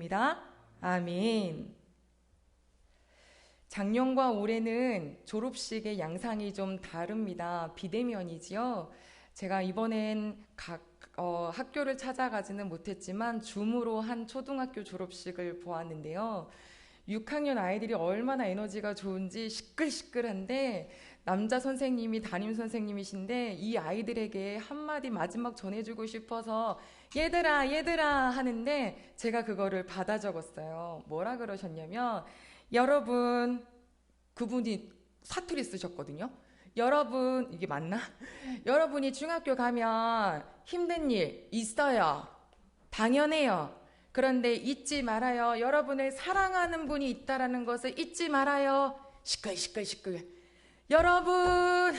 기도드립니다. 아멘. 작년과 올해는 졸업식의 양상이 좀 다릅니다. 비대면이지요. 제가 이번엔 학교를 찾아가지는 못했지만 줌으로 한 초등학교 졸업식을 보았는데요. 6학년 아이들이 얼마나 에너지가 좋은지 시끌시끌한데, 남자 선생님이 담임 선생님이신데 이 아이들에게 한마디 마지막 전해주고 싶어서 얘들아 얘들아 하는데, 제가 그거를 받아 적었어요. 뭐라 그러셨냐면, 여러분, 그분이 사투리 쓰셨거든요. 여러분, 이게 맞나? 여러분이 중학교 가면 힘든 일 있어요. 당연해요. 그런데 잊지 말아요. 여러분을 사랑하는 분이 있다라는 것을 잊지 말아요. 시끌시끌시끌. 여러분,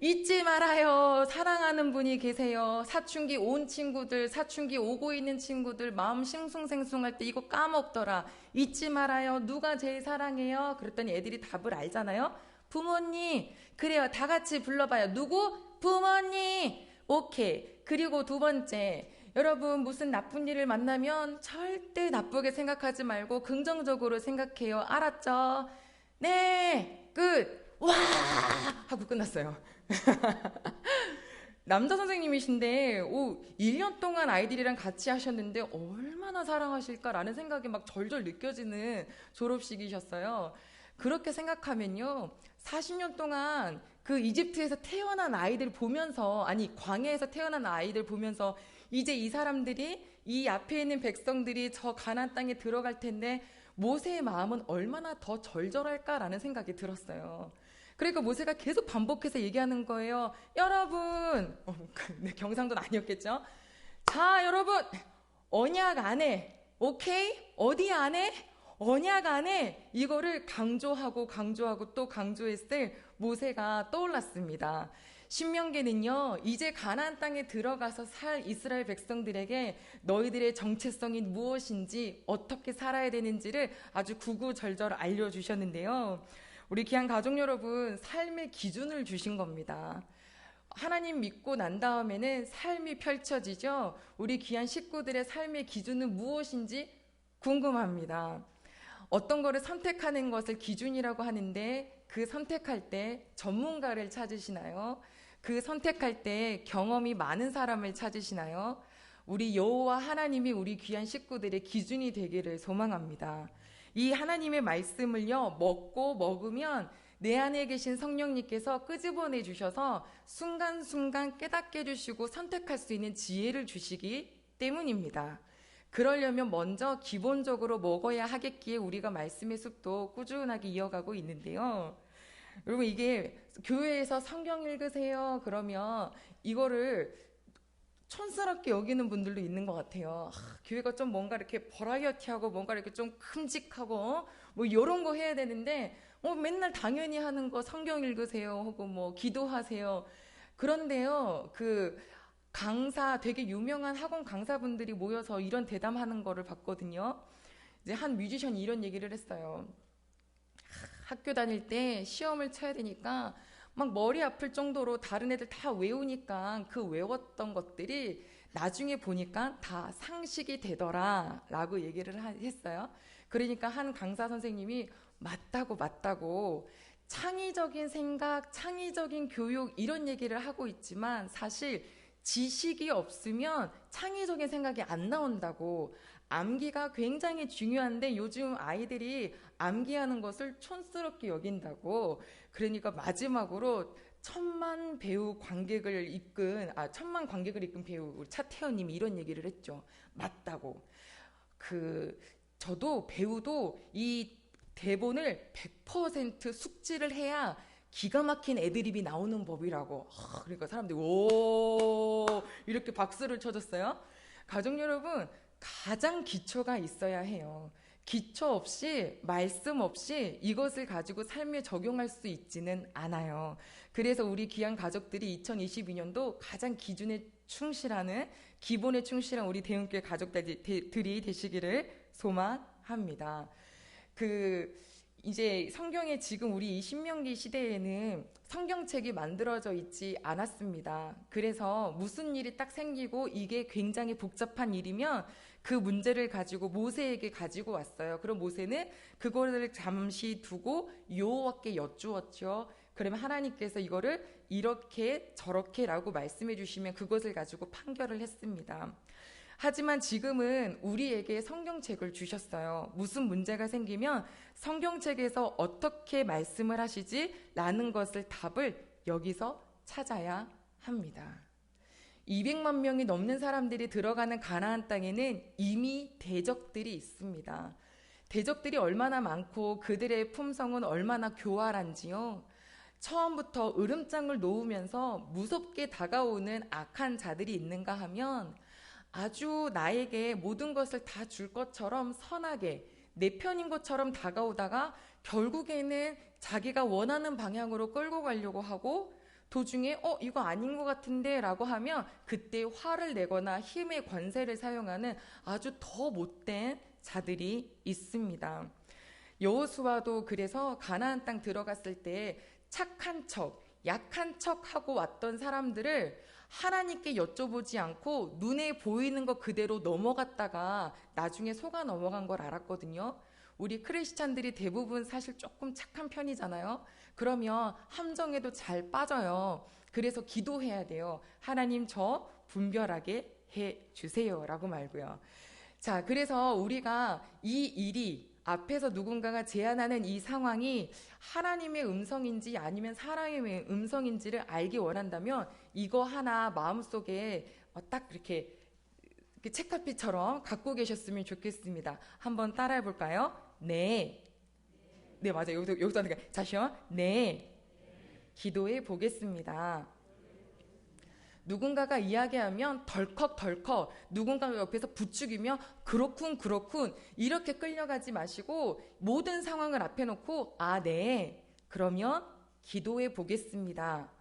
잊지 말아요. 사랑하는 분이 계세요. 사춘기 온 친구들, 사춘기 오고 있는 친구들, 마음 싱숭생숭할 때 이거 까먹더라. 잊지 말아요. 누가 제일 사랑해요? 그랬더니 애들이 답을 알잖아요. 부모님. 그래요. 다 같이 불러봐요. 누구? 부모님. 오케이. 그리고 두 번째, 여러분 무슨 나쁜 일을 만나면 절대 나쁘게 생각하지 말고 긍정적으로 생각해요. 알았죠? 네. 끝. 와! 하고 끝났어요. 남자 선생님이신데 1년 동안 아이들이랑 같이 하셨는데 얼마나 사랑하실까라는 생각이 막 절절 느껴지는 졸업식이셨어요. 그렇게 생각하면요, 40년 동안 그 이집트에서 태어난 아이들 보면서, 아니 광야에서 태어난 아이들 보면서, 이제 이 사람들이, 이 앞에 있는 백성들이 저 가나안 땅에 들어갈 텐데 모세의 마음은 얼마나 더 절절할까라는 생각이 들었어요. 그러니까 모세가 계속 반복해서 얘기하는 거예요. 여러분, 네, 경상도는 아니었겠죠? 자, 여러분, 언약 안에, 오케이? 어디 안에? 언약 안에, 이거를 강조하고 강조하고 또 강조했을 모세가 떠올랐습니다. 신명기는요, 이제 가나안 땅에 들어가서 살 이스라엘 백성들에게 너희들의 정체성이 무엇인지, 어떻게 살아야 되는지를 아주 구구절절 알려주셨는데요. 우리 귀한 가족 여러분, 삶의 기준을 주신 겁니다. 하나님 믿고 난 다음에는 삶이 펼쳐지죠. 우리 귀한 식구들의 삶의 기준은 무엇인지 궁금합니다. 어떤 거를 선택하는 것을 기준이라고 하는데, 그 선택할 때 전문가를 찾으시나요? 그 선택할 때 경험이 많은 사람을 찾으시나요? 우리 여호와 하나님이 우리 귀한 식구들의 기준이 되기를 소망합니다. 이 하나님의 말씀을요, 먹고 먹으면 내 안에 계신 성령님께서 끄집어내 주셔서 순간순간 깨닫게 해주시고 선택할 수 있는 지혜를 주시기 때문입니다. 그러려면 먼저 기본적으로 먹어야 하겠기에 우리가 말씀의 숲도 꾸준하게 이어가고 있는데요. 여러분, 이게 교회에서 성경 읽으세요 그러면 이거를 촌스럽게 여기는 분들도 있는 것 같아요. 교회가 좀 뭔가 이렇게 버라이어티하고 뭔가 이렇게 좀 큼직하고 뭐 이런 거 해야 되는데, 맨날 당연히 하는 거 성경 읽으세요 하고 뭐 기도하세요. 그런데요, 그 강사, 되게 유명한 학원 강사분들이 모여서 이런 대담하는 거를 봤거든요. 이제 한 뮤지션이 이런 얘기를 했어요. 학교 다닐 때 시험을 쳐야 되니까 막 머리 아플 정도로 다른 애들 다 외우니까 그 외웠던 것들이 나중에 보니까 다 상식이 되더라 라고 얘기를 했어요. 그러니까 한 강사 선생님이 맞다고 창의적인 생각, 창의적인 교육 이런 얘기를 하고 있지만, 사실 지식이 없으면 창의적인 생각이 안 나온다고. 암기가 굉장히 중요한데 요즘 아이들이 암기하는 것을 촌스럽게 여긴다고. 그러니까 마지막으로 천만 관객을 이끈 배우 우리 차태현님이 이런 얘기를 했죠. 맞다고. 저도 배우도 이 대본을 100% 숙지를 해야 기가 막힌 애드립이 나오는 법이라고. 그러니까 사람들이 오 이렇게 박수를 쳐줬어요. 가족 여러분, 가장 기초가 있어야 해요. 기초 없이, 말씀 없이 이것을 가지고 삶에 적용할 수 있지는 않아요. 그래서 우리 귀한 가족들이 2022년도 가장 기준에 충실하는, 기본에 충실한 우리 대흥교회 가족들이 되시기를 소망합니다. 이제 성경에 지금 우리 이 신명기 시대에는 성경책이 만들어져 있지 않았습니다. 그래서 무슨 일이 딱 생기고 이게 굉장히 복잡한 일이면 그 문제를 가지고 모세에게 가지고 왔어요. 그럼 모세는 그거를 잠시 두고 여호와께 여쭈었죠. 그러면 하나님께서 이거를 이렇게 저렇게라고 말씀해 주시면 그것을 가지고 판결을 했습니다. 하지만 지금은 우리에게 성경책을 주셨어요. 무슨 문제가 생기면 성경책에서 어떻게 말씀을 하시지? 라는 것을 답을 여기서 찾아야 합니다. 200만 명이 넘는 사람들이 들어가는 가나안 땅에는 이미 대적들이 있습니다. 대적들이 얼마나 많고 그들의 품성은 얼마나 교활한지요. 처음부터 으름장을 놓으면서 무섭게 다가오는 악한 자들이 있는가 하면 아주 나에게 모든 것을 다 줄 것처럼 선하게 내 편인 것처럼 다가오다가 결국에는 자기가 원하는 방향으로 끌고 가려고 하고 도중에 이거 아닌 것 같은데 라고 하면 그때 화를 내거나 힘의 권세를 사용하는 아주 더 못된 자들이 있습니다. 여호수아도 그래서 가나안 땅 들어갔을 때 착한 척, 약한 척 하고 왔던 사람들을 하나님께 여쭤보지 않고 눈에 보이는 거 그대로 넘어갔다가 나중에 속아 넘어간 걸 알았거든요. 우리 크리스찬들이 대부분 사실 조금 착한 편이잖아요. 그러면 함정에도 잘 빠져요. 그래서 기도해야 돼요. 하나님 저 분별하게 해주세요 라고 말고요. 자, 그래서 우리가 이 일이 앞에서 누군가가 제안하는 이 상황이 하나님의 음성인지 아니면 사람의 음성인지를 알기 원한다면 이거 하나 마음속에 딱 이렇게 책갈피처럼 갖고 계셨으면 좋겠습니다. 한번 따라해 볼까요? 네. 네, 맞아요. 여기서 하는 거. 다시요. 네. 기도해 보겠습니다. 누군가가 이야기하면 덜컥덜컥 누군가가 옆에서 부추기며 그렇군 이렇게 끌려가지 마시고 모든 상황을 앞에 놓고 네 그러면 기도해 보겠습니다.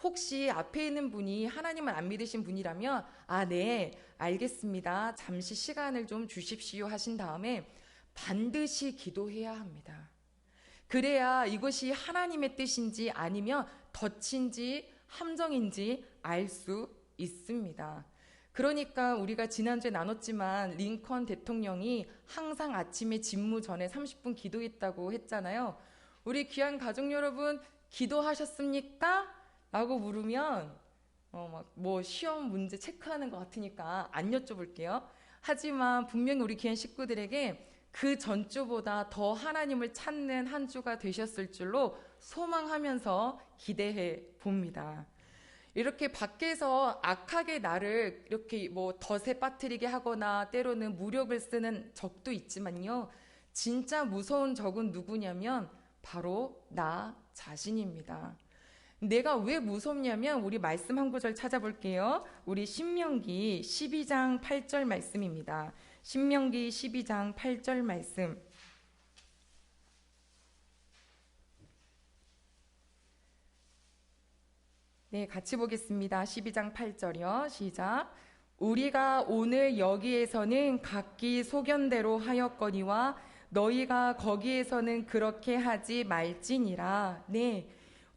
혹시 앞에 있는 분이 하나님을 안 믿으신 분이라면 네 알겠습니다. 잠시 시간을 좀 주십시오 하신 다음에 반드시 기도해야 합니다. 그래야 이것이 하나님의 뜻인지 아니면 덫인지 함정인지 알 수 있습니다. 그러니까 우리가 지난주에 나눴지만 링컨 대통령이 항상 아침에 집무 전에 30분 기도했다고 했잖아요. 우리 귀한 가족 여러분 기도하셨습니까? 라고 물으면 뭐 시험 문제 체크하는 것 같으니까 안 여쭤볼게요. 하지만 분명히 우리 귀한 식구들에게 그 전주보다 더 하나님을 찾는 한 주가 되셨을 줄로 소망하면서 기대해 봅니다. 이렇게 밖에서 악하게 나를 이렇게 덫에 빠뜨리게 하거나 때로는 무력을 쓰는 적도 있지만요. 진짜 무서운 적은 누구냐면 바로 나 자신입니다. 내가 왜 무섭냐면 우리 말씀 한 구절 찾아볼게요. 우리 신명기 12장 8절 말씀입니다. 신명기 12장 8절 말씀. 네, 같이 보겠습니다. 12장 8절이요. 시작. 우리가 오늘 여기에서는 각기 소견대로 하였거니와 너희가 거기에서는 그렇게 하지 말지니라. 네,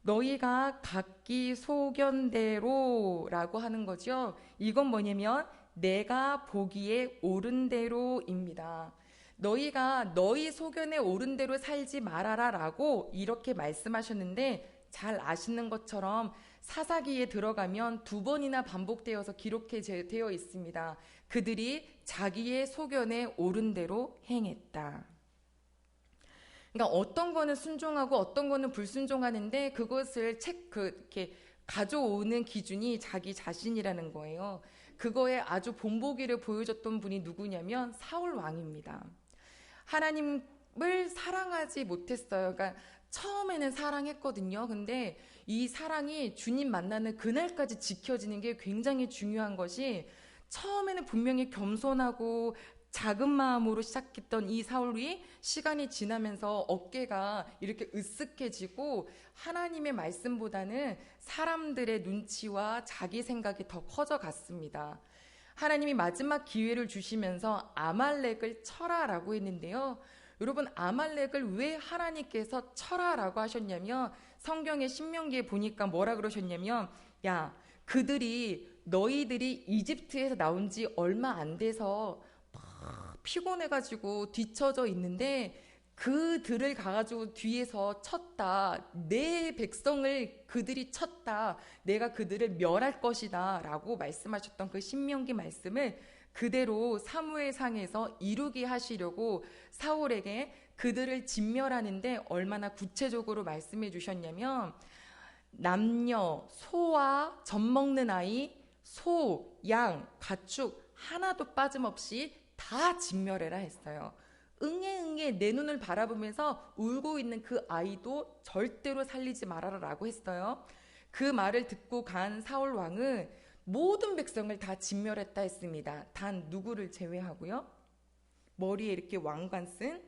너희가 각기 소견대로라고 하는 거죠. 이건 뭐냐면 내가 보기에 옳은 대로입니다. 너희가 너희 소견에 옳은 대로 살지 말아라 라고 이렇게 말씀하셨는데 잘 아시는 것처럼 사사기에 들어가면 2번이나 반복되어서 기록되어 있습니다. 그들이 자기의 소견에 옳은 대로 행했다. 그러니까 어떤 거는 순종하고 어떤 거는 불순종하는데 그것을 이렇게 가져오는 기준이 자기 자신이라는 거예요. 그거에 아주 본보기를 보여줬던 분이 누구냐면 사울 왕입니다. 하나님을 사랑하지 못했어요. 그러니까 처음에는 사랑했거든요. 근데 이 사랑이 주님 만나는 그날까지 지켜지는 게 굉장히 중요한 것이 처음에는 분명히 겸손하고 작은 마음으로 시작했던 이 사울이 시간이 지나면서 어깨가 이렇게 으쓱해지고 하나님의 말씀보다는 사람들의 눈치와 자기 생각이 더 커져갔습니다. 하나님이 마지막 기회를 주시면서 아말렉을 쳐라라고 했는데요. 여러분, 아말렉을 왜 하나님께서 쳐라라고 하셨냐면, 성경의 신명기에 보니까 뭐라 그러셨냐면, 야, 너희들이 이집트에서 나온 지 얼마 안 돼서 막 피곤해가지고 뒤처져 있는데, 그들을 가가지고 뒤에서 쳤다. 내 백성을 그들이 쳤다. 내가 그들을 멸할 것이다. 라고 말씀하셨던 그 신명기 말씀을 그대로 사무엘상에서 이루게 하시려고 사울에게 그들을 진멸하는데 얼마나 구체적으로 말씀해 주셨냐면, 남녀, 소와 젖 먹는 아이, 소, 양, 가축 하나도 빠짐없이 다 진멸해라 했어요. 응애 내 눈을 바라보면서 울고 있는 그 아이도 절대로 살리지 말아라 라고 했어요. 그 말을 듣고 간 사울 왕은 모든 백성을 다 진멸했다 했습니다. 단 누구를 제외하고요. 머리에 이렇게 왕관 쓴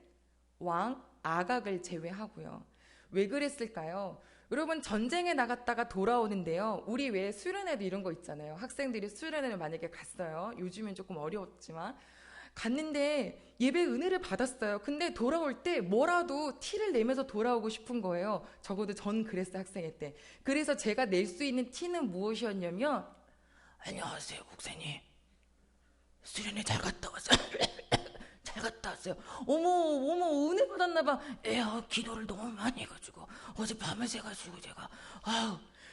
왕 아각을 제외하고요. 왜 그랬을까요? 여러분, 전쟁에 나갔다가 돌아오는데요. 우리 왜 수련회도 이런 거 있잖아요. 학생들이 수련회를 만약에 갔어요. 요즘은 조금 어려웠지만 갔는데 예배 은혜를 받았어요. 근데 돌아올 때 뭐라도 티를 내면서 돌아오고 싶은 거예요. 적어도 전 그랬어요, 학생회 때. 그래서 제가 낼 수 있는 티는 무엇이었냐면, 안녕하세요, 목사님. 수련회 잘 갔다 왔어요. 잘 갔다 왔어요. 어머, 은혜 받았나 봐. 기도를 너무 많이 해가지고 어제 밤을 새가지고 제가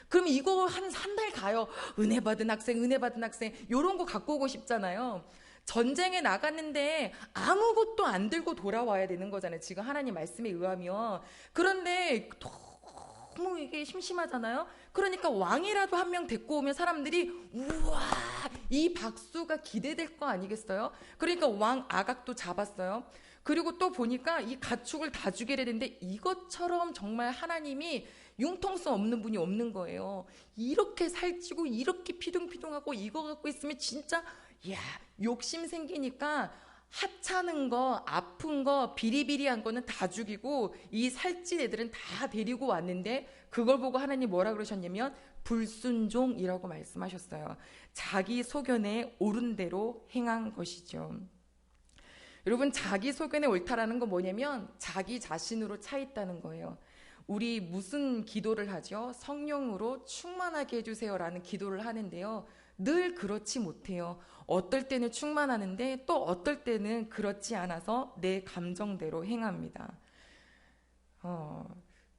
그럼 이거 한 달 가요. 은혜 받은 학생 요런 거 갖고 오고 싶잖아요. 전쟁에 나갔는데 아무것도 안 들고 돌아와야 되는 거잖아요. 지금 하나님 말씀에 의하면. 그런데 너무 이게 심심하잖아요. 그러니까 왕이라도 한 명 데리고 오면 사람들이 우와, 이 박수가 기대될 거 아니겠어요? 그러니까 왕 아각도 잡았어요. 그리고 또 보니까 이 가축을 다 죽이려 했는데 이것처럼 정말 하나님이 융통성 없는 분이 없는 거예요. 이렇게 살찌고 이렇게 피둥피둥하고 이거 갖고 있으면 진짜 욕심 생기니까 하찮은 거, 아픈 거, 비리비리한 거는 다 죽이고 이 살찐 애들은 다 데리고 왔는데, 그걸 보고 하나님 뭐라 그러셨냐면 불순종이라고 말씀하셨어요. 자기 소견에 옳은 대로 행한 것이죠. 여러분, 자기 소견에 옳다라는 건 뭐냐면 자기 자신으로 차 있다는 거예요. 우리 무슨 기도를 하죠? 성령으로 충만하게 해주세요라는 기도를 하는데요. 늘 그렇지 못해요. 어떨 때는 충만하는데 또 어떨 때는 그렇지 않아서 내 감정대로 행합니다.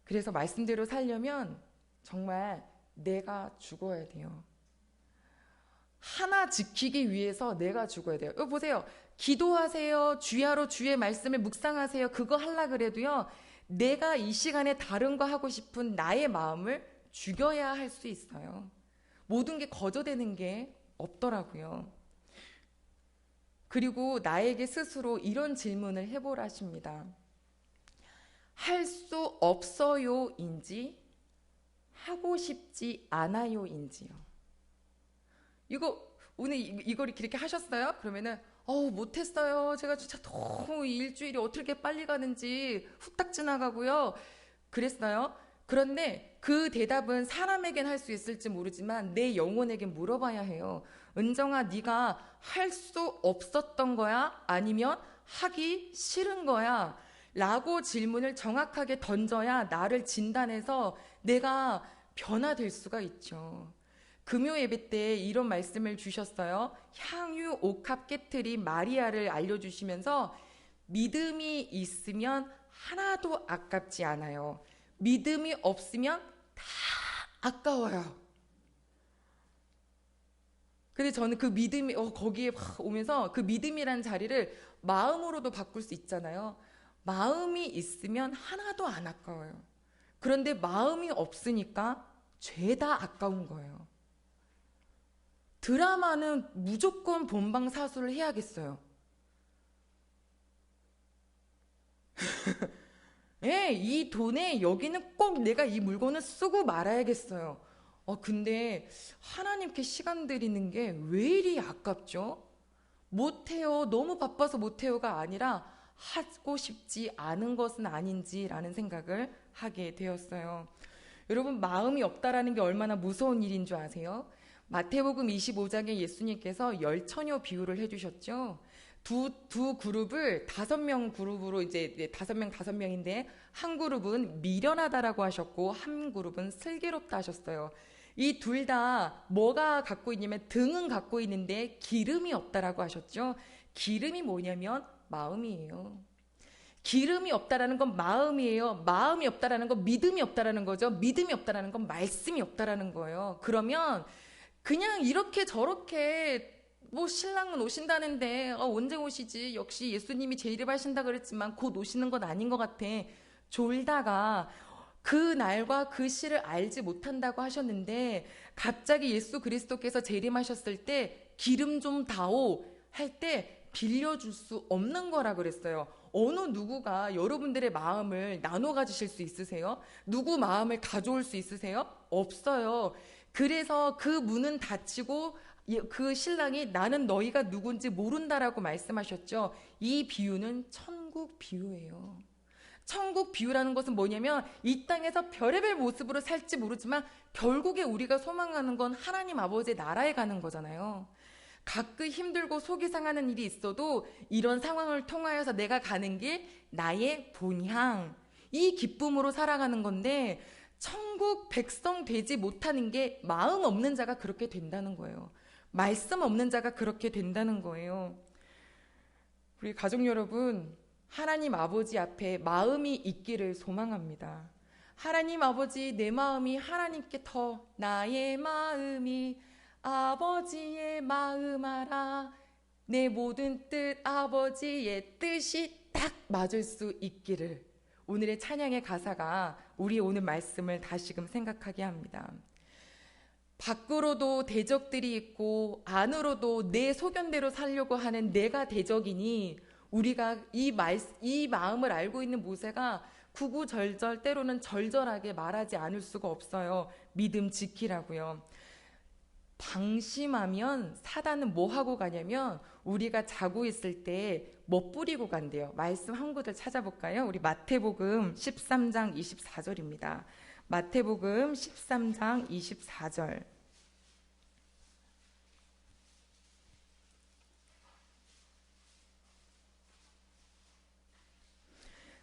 그래서 말씀대로 살려면 정말 내가 죽어야 돼요. 하나 지키기 위해서 내가 죽어야 돼요. 여기 보세요. 기도하세요. 주야로 주의 말씀을 묵상하세요. 그거 하려 그래도요. 내가 이 시간에 다른 거 하고 싶은 나의 마음을 죽여야 할 수 있어요. 모든 게 거저되는 게 없더라고요. 그리고 나에게 스스로 이런 질문을 해보라십니다. 할 수 없어요인지 하고 싶지 않아요인지요. 이거 오늘 이걸 이렇게 하셨어요? 그러면은 못했어요. 제가 진짜 너무 일주일이 어떻게 빨리 가는지 후딱 지나가고요. 그랬어요. 그런데 그 대답은 사람에겐 할 수 있을지 모르지만 내 영혼에겐 물어봐야 해요. 은정아, 네가 할 수 없었던 거야? 아니면 하기 싫은 거야? 라고 질문을 정확하게 던져야 나를 진단해서 내가 변화될 수가 있죠. 금요 예배 때 이런 말씀을 주셨어요. 향유 옥합 깨트린 마리아를 알려주시면서 믿음이 있으면 하나도 아깝지 않아요. 믿음이 없으면 다 아까워요. 근데 저는 그 믿음이 거기에 오면서 그 믿음이라는 자리를 마음으로도 바꿀 수 있잖아요. 마음이 있으면 하나도 안 아까워요. 그런데 마음이 없으니까 죄다 아까운 거예요. 드라마는 무조건 본방사수를 해야겠어요. 이 돈에 여기는 꼭 내가 이 물건을 쓰고 말아야겠어요. 근데 하나님께 시간 들이는 게 왜 이리 아깝죠? 못해요. 너무 바빠서 못해요가 아니라 하고 싶지 않은 것은 아닌지라는 생각을 하게 되었어요. 여러분, 마음이 없다라는 게 얼마나 무서운 일인 줄 아세요? 마태복음 25장에 예수님께서 10처녀 비유를 해주셨죠. 두 그룹을 5명 그룹으로 이제 5명인데 한 그룹은 미련하다라고 하셨고 한 그룹은 슬기롭다 하셨어요. 이 둘 다 뭐가 갖고 있냐면 등은 갖고 있는데 기름이 없다라고 하셨죠. 기름이 뭐냐면 마음이에요. 기름이 없다라는 건 마음이에요. 마음이 없다라는 건 믿음이 없다라는 거죠. 믿음이 없다라는 건 말씀이 없다라는 거예요. 그러면 그냥 이렇게 저렇게 뭐 신랑은 오신다는데 언제 오시지? 역시 예수님이 재림하신다 그랬지만 곧 오시는 건 아닌 것 같아. 졸다가 그 날과 그 시를 알지 못한다고 하셨는데 갑자기 예수 그리스도께서 재림하셨을 때 기름 좀 다오 할 때 빌려줄 수 없는 거라 그랬어요. 어느 누구가 여러분들의 마음을 나눠 가지실 수 있으세요? 누구 마음을 가져올 수 있으세요? 없어요. 그래서 그 문은 닫히고 그 신랑이 나는 너희가 누군지 모른다라고 말씀하셨죠. 이 비유는 천국 비유예요. 천국 비유라는 것은 뭐냐면 이 땅에서 별의별 모습으로 살지 모르지만 결국에 우리가 소망하는 건 하나님 아버지의 나라에 가는 거잖아요. 가끔 힘들고 속이 상하는 일이 있어도 이런 상황을 통하여서 내가 가는 게 나의 본향, 이 기쁨으로 살아가는 건데 천국 백성 되지 못하는 게 마음 없는 자가 그렇게 된다는 거예요. 말씀 없는 자가 그렇게 된다는 거예요. 우리 가족 여러분, 하나님 아버지 앞에 마음이 있기를 소망합니다. 하나님 아버지, 내 마음이 하나님께 더 나의 마음이 아버지의 마음 알아 내 모든 뜻 아버지의 뜻이 딱 맞을 수 있기를 오늘의 찬양의 가사가 우리 오늘 말씀을 다시금 생각하게 합니다. 밖으로도 대적들이 있고 안으로도 내 소견대로 살려고 하는 내가 대적이니 우리가 이 마음을 알고 있는 모세가 구구절절 때로는 절절하게 말하지 않을 수가 없어요. 믿음 지키라고요. 방심하면 사단은 뭐 하고 가냐면 우리가 자고 있을 때 뭐 뿌리고 간대요. 말씀 한 구절 찾아볼까요? 우리 마태복음 13장 24절입니다. 마태복음 13장 24절.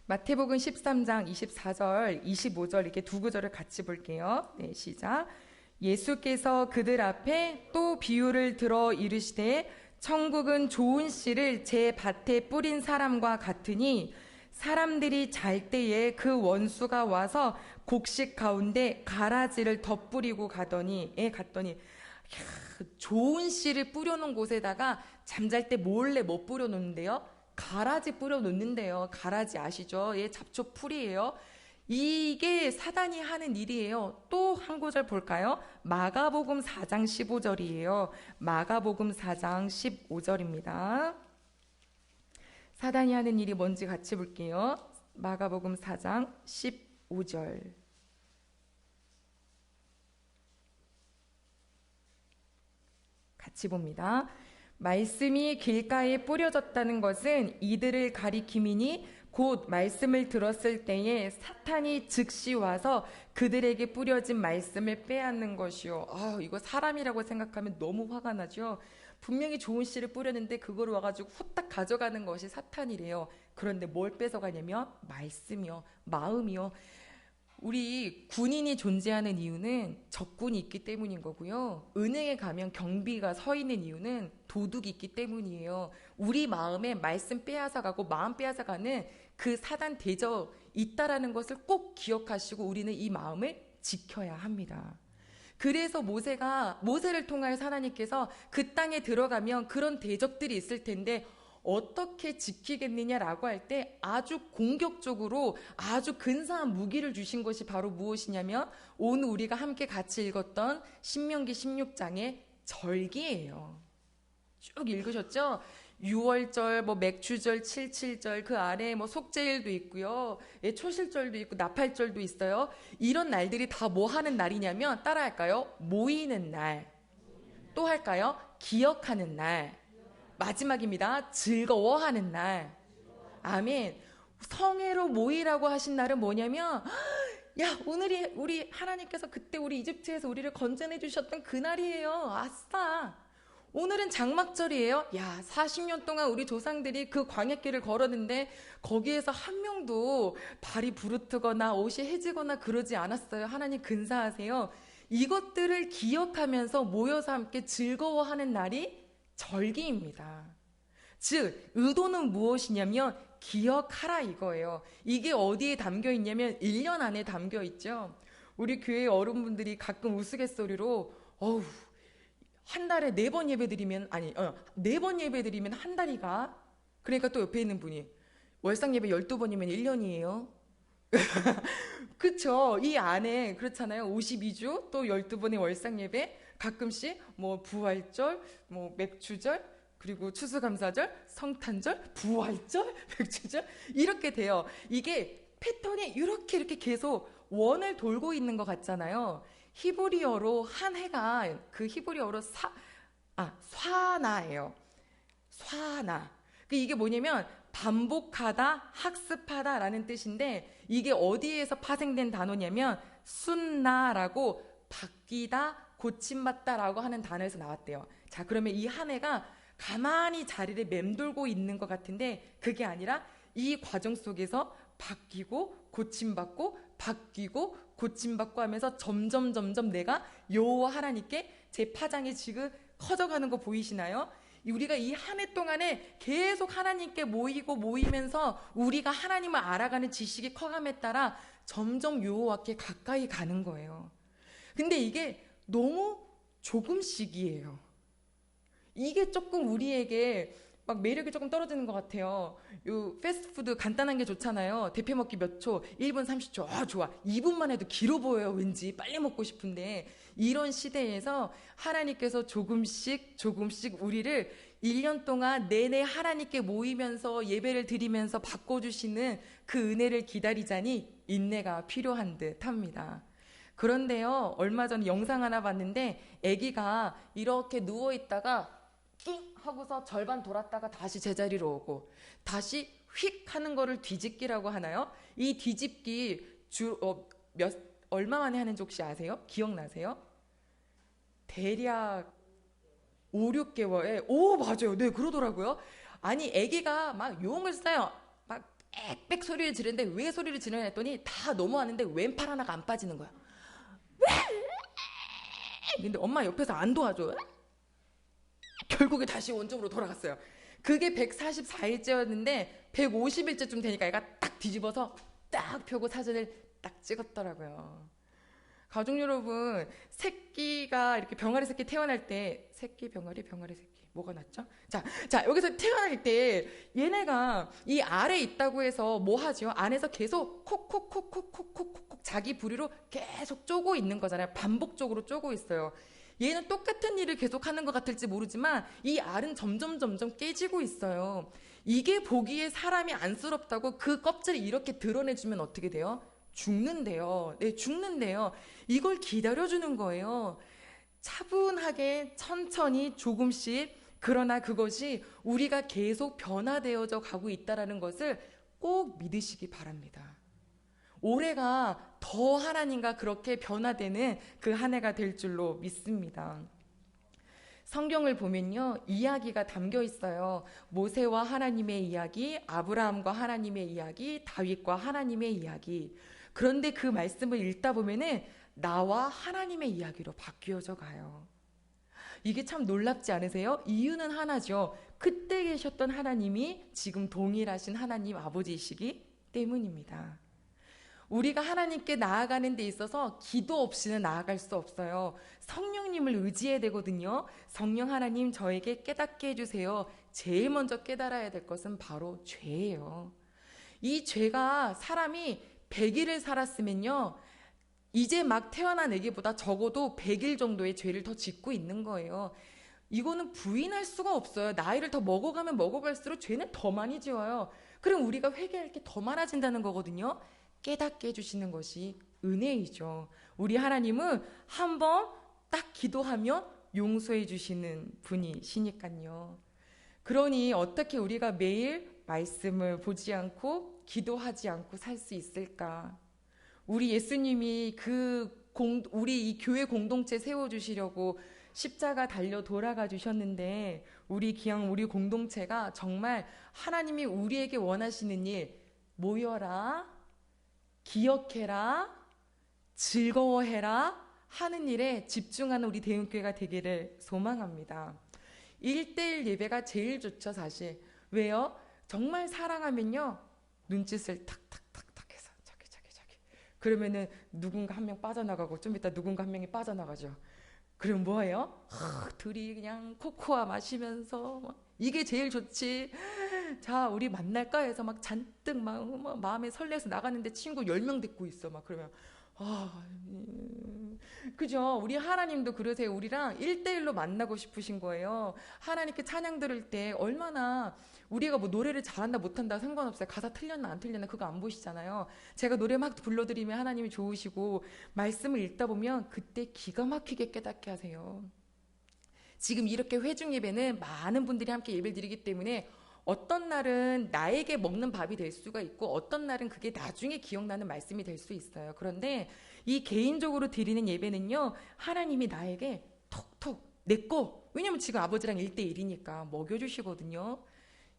마태복음 13장 24절, 25절 이렇게 두 구절을 같이 볼게요. 네, 시작. 예수께서 그들 앞에 또 비유를 들어 이르시되 천국은 좋은 씨를 제 밭에 뿌린 사람과 같으니 사람들이 잘 때에 그 원수가 와서 곡식 가운데 가라지를 덧뿌리고 갔더니 좋은 씨를 뿌려놓은 곳에다가 잠잘 때 몰래 뭐 뿌려놓는데요? 가라지 뿌려놓는데요. 가라지 아시죠? 예, 잡초 풀이에요. 이게 사단이 하는 일이에요. 또 한 구절 볼까요? 마가복음 4장 15절이에요. 마가복음 4장 15절입니다. 사단이 하는 일이 뭔지 같이 볼게요. 마가복음 4장 15절. 같이 봅니다. 말씀이 길가에 뿌려졌다는 것은 이들을 가리킴이니 곧 말씀을 들었을 때에 사탄이 즉시 와서 그들에게 뿌려진 말씀을 빼앗는 것이요. 이거 사람이라고 생각하면 너무 화가 나죠. 분명히 좋은 씨를 뿌렸는데 그걸 와가지고 후딱 가져가는 것이 사탄이래요. 그런데 뭘 뺏어가냐면 말씀이요, 마음이요. 우리 군인이 존재하는 이유는 적군이 있기 때문인 거고요. 은행에 가면 경비가 서 있는 이유는 도둑이 있기 때문이에요. 우리 마음에 말씀 빼앗아가고 마음 빼앗아가는 그 사단 대적 있다라는 것을 꼭 기억하시고 우리는 이 마음을 지켜야 합니다. 그래서 모세를 통하여 하나님께서 그 땅에 들어가면 그런 대적들이 있을 텐데 어떻게 지키겠느냐라고 할 때 아주 공격적으로 아주 근사한 무기를 주신 것이 바로 무엇이냐면 오늘 우리가 함께 같이 읽었던 신명기 16장의 절기예요. 쭉 읽으셨죠? 6월절, 맥추절, 77절, 그 아래에 속죄일도 있고요. 예, 초실절도 있고 나팔절도 있어요. 이런 날들이 다 뭐 하는 날이냐면 따라할까요? 모이는 날. 또 할까요? 기억하는 날. 마지막입니다. 즐거워하는 날. 아멘. 성회로 모이라고 하신 날은 뭐냐면 오늘이 우리 하나님께서 그때 우리 이집트에서 우리를 건져내 주셨던 그 날이에요. 아싸. 오늘은 장막절이에요. 야, 40년 동안 우리 조상들이 그 광야길을 걸었는데 거기에서 한 명도 발이 부르트거나 옷이 해지거나 그러지 않았어요. 하나님 근사하세요. 이것들을 기억하면서 모여서 함께 즐거워하는 날이 절기입니다. 즉, 의도는 무엇이냐면 기억하라 이거예요. 이게 어디에 담겨 있냐면 1년 안에 담겨 있죠. 우리 교회 어른분들이 가끔 우스갯소리로 어우, 한 달에 4번 예배 드리면, 아니, 4번 예배 드리면 한 달이가? 그러니까 또 옆에 있는 분이 월상 예배 12번이면 1년이에요. 그쵸? 이 안에 그렇잖아요. 52주 또 12번의 월상 예배, 가끔씩 뭐 부활절, 뭐 맥주절, 그리고 추수감사절, 성탄절, 부활절, 맥주절 이렇게 돼요. 이게 패턴이 이렇게 계속 원을 돌고 있는 것 같잖아요. 히브리어로 한 해가 그 히브리어로 쏴나예요. 쏴나. 이게 뭐냐면 반복하다, 학습하다라는 뜻인데 이게 어디에서 파생된 단어냐면 순나라고 바뀌다, 고침받다라고 하는 단어에서 나왔대요. 자, 그러면 이 한 해가 가만히 자리를 맴돌고 있는 것 같은데 그게 아니라 이 과정 속에서 바뀌고 고침받고 바뀌고 고침받고 하면서 점점 내가 여호와 하나님께 제 파장이 지금 커져가는 거 보이시나요? 우리가 이 한 해 동안에 계속 하나님께 모이면서 우리가 하나님을 알아가는 지식이 커감에 따라 점점 여호와께 가까이 가는 거예요. 근데 이게 너무 조금씩이에요. 이게 조금 우리에게 막 매력이 조금 떨어지는 것 같아요. 요 패스트푸드 간단한 게 좋잖아요. 대패 먹기 몇 초, 1분 30초. 아, 좋아. 2분만 해도 길어 보여요. 왠지 빨리 먹고 싶은데 이런 시대에서 하나님께서 조금씩 우리를 1년 동안 내내 하나님께 모이면서 예배를 드리면서 바꿔주시는 그 은혜를 기다리자니 인내가 필요한 듯 합니다. 그런데요, 얼마 전에 영상 하나 봤는데 아기가 이렇게 누워있다가 낑 하고서 절반 돌았다가 다시 제자리로 오고 다시 휙 하는 거를 뒤집기라고 하나요? 이 뒤집기 얼마 만에 하는지 혹시 아세요? 기억나세요? 대략 5, 6개월에 오 맞아요. 네 그러더라고요. 아니 아기가 막 용을 써요. 막 빽빽 소리를 지르는데 왜 소리를 지르냐 했더니 다 넘어왔는데 왼팔 하나가 안 빠지는 거야. 근데 엄마 옆에서 안 도와줘. 결국에 다시 원점으로 돌아갔어요. 그게 144일째였는데 150일째쯤 되니까 애가 딱 뒤집어서 딱 펴고 사진을 딱 찍었더라고요. 가족 여러분, 새끼가 이렇게 병아리 새끼 태어날 때 새끼 병아리 새끼 뭐가 낫죠? 자 여기서 태어날 때 얘네가 이 알에 있다고 해서 뭐 하죠? 안에서 계속 콕콕콕콕콕콕콕 자기 부리로 계속 쪼고 있는 거잖아요. 반복적으로 쪼고 있어요. 얘는 똑같은 일을 계속하는 것 같을지 모르지만 이 알은 점점 깨지고 있어요. 이게 보기에 사람이 안쓰럽다고 그 껍질을 이렇게 드러내주면 어떻게 돼요? 죽는데요. 네, 죽는데요. 이걸 기다려주는 거예요. 차분하게 천천히 조금씩 그러나 그것이 우리가 계속 변화되어져 가고 있다는 것을 꼭 믿으시기 바랍니다. 올해가 더 하나님과 그렇게 변화되는 그 한 해가 될 줄로 믿습니다. 성경을 보면요, 이야기가 담겨 있어요. 모세와 하나님의 이야기, 아브라함과 하나님의 이야기, 다윗과 하나님의 이야기. 그런데 그 말씀을 읽다 보면은 나와 하나님의 이야기로 바뀌어져 가요. 이게 참 놀랍지 않으세요? 이유는 하나죠. 그때 계셨던 하나님이 지금 동일하신 하나님 아버지이시기 때문입니다. 우리가 하나님께 나아가는 데 있어서 기도 없이는 나아갈 수 없어요. 성령님을 의지해야 되거든요. 성령 하나님 저에게 깨닫게 해주세요. 제일 먼저 깨달아야 될 것은 바로 죄예요. 이 죄가 사람이 100일을 살았으면요, 이제 막 태어난 애기보다 적어도 100일 정도의 죄를 더 짓고 있는 거예요. 이거는 부인할 수가 없어요. 나이를 더 먹어가면 먹어갈수록 죄는 더 많이 지어요. 그럼 우리가 회개할 게 더 많아진다는 거거든요. 깨닫게 해주시는 것이 은혜이죠. 우리 하나님은 한번 딱 기도하면 용서해 주시는 분이시니까요. 그러니 어떻게 우리가 매일 말씀을 보지 않고 기도하지 않고 살 수 있을까? 우리 예수님이 우리 이 교회 공동체 세워주시려고 십자가 달려 돌아가 주셨는데 우리 기왕 우리 공동체가 정말 하나님이 우리에게 원하시는 일, 모여라, 기억해라, 즐거워해라 하는 일에 집중하는 우리 대흥교회가 되기를 소망합니다. 1대1 예배가 제일 좋죠, 사실. 왜요? 정말 사랑하면요, 눈짓을 탁탁탁탁 해서 저기. 그러면은 누군가 한 명 빠져나가고 좀 이따 누군가 한 명이 빠져나가죠. 그럼 뭐예요? 둘이 그냥 코코아 마시면서 이게 제일 좋지. 자, 우리 만날까 해서 막 잔뜩 막 마음에 설레서 나갔는데 친구 10명 듣고 있어. 막 그러면 그죠? 우리 하나님도 그러세요. 우리랑 1대1로 만나고 싶으신 거예요. 하나님께 찬양 들을 때 얼마나 우리가 뭐 노래를 잘한다 못한다 상관없어요. 가사 틀렸나 안 틀렸나 그거 안 보시잖아요. 제가 노래 막 불러드리면 하나님이 좋으시고 말씀을 읽다 보면 그때 기가 막히게 깨닫게 하세요. 지금 이렇게 회중 예배는 많은 분들이 함께 예배를 드리기 때문에 어떤 날은 나에게 먹는 밥이 될 수가 있고 어떤 날은 그게 나중에 기억나는 말씀이 될 수 있어요. 그런데 이 개인적으로 드리는 예배는요, 하나님이 나에게 톡톡 내꺼, 왜냐면 지금 아버지랑 1대1이니까 먹여주시거든요.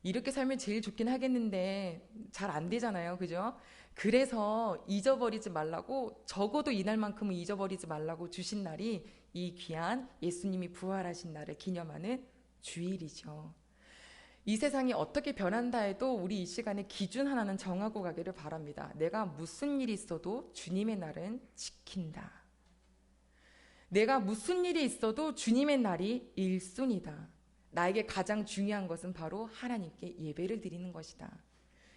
이렇게 살면 제일 좋긴 하겠는데 잘 안 되잖아요. 그죠? 그래서 잊어버리지 말라고, 적어도 이날만큼은 잊어버리지 말라고 주신 날이 이 귀한 예수님이 부활하신 날을 기념하는 주일이죠. 이 세상이 어떻게 변한다 해도 우리 이 시간에 기준 하나는 정하고 가기를 바랍니다. 내가 무슨 일이 있어도 주님의 날은 지킨다. 내가 무슨 일이 있어도 주님의 날이 1순위다. 나에게 가장 중요한 것은 바로 하나님께 예배를 드리는 것이다.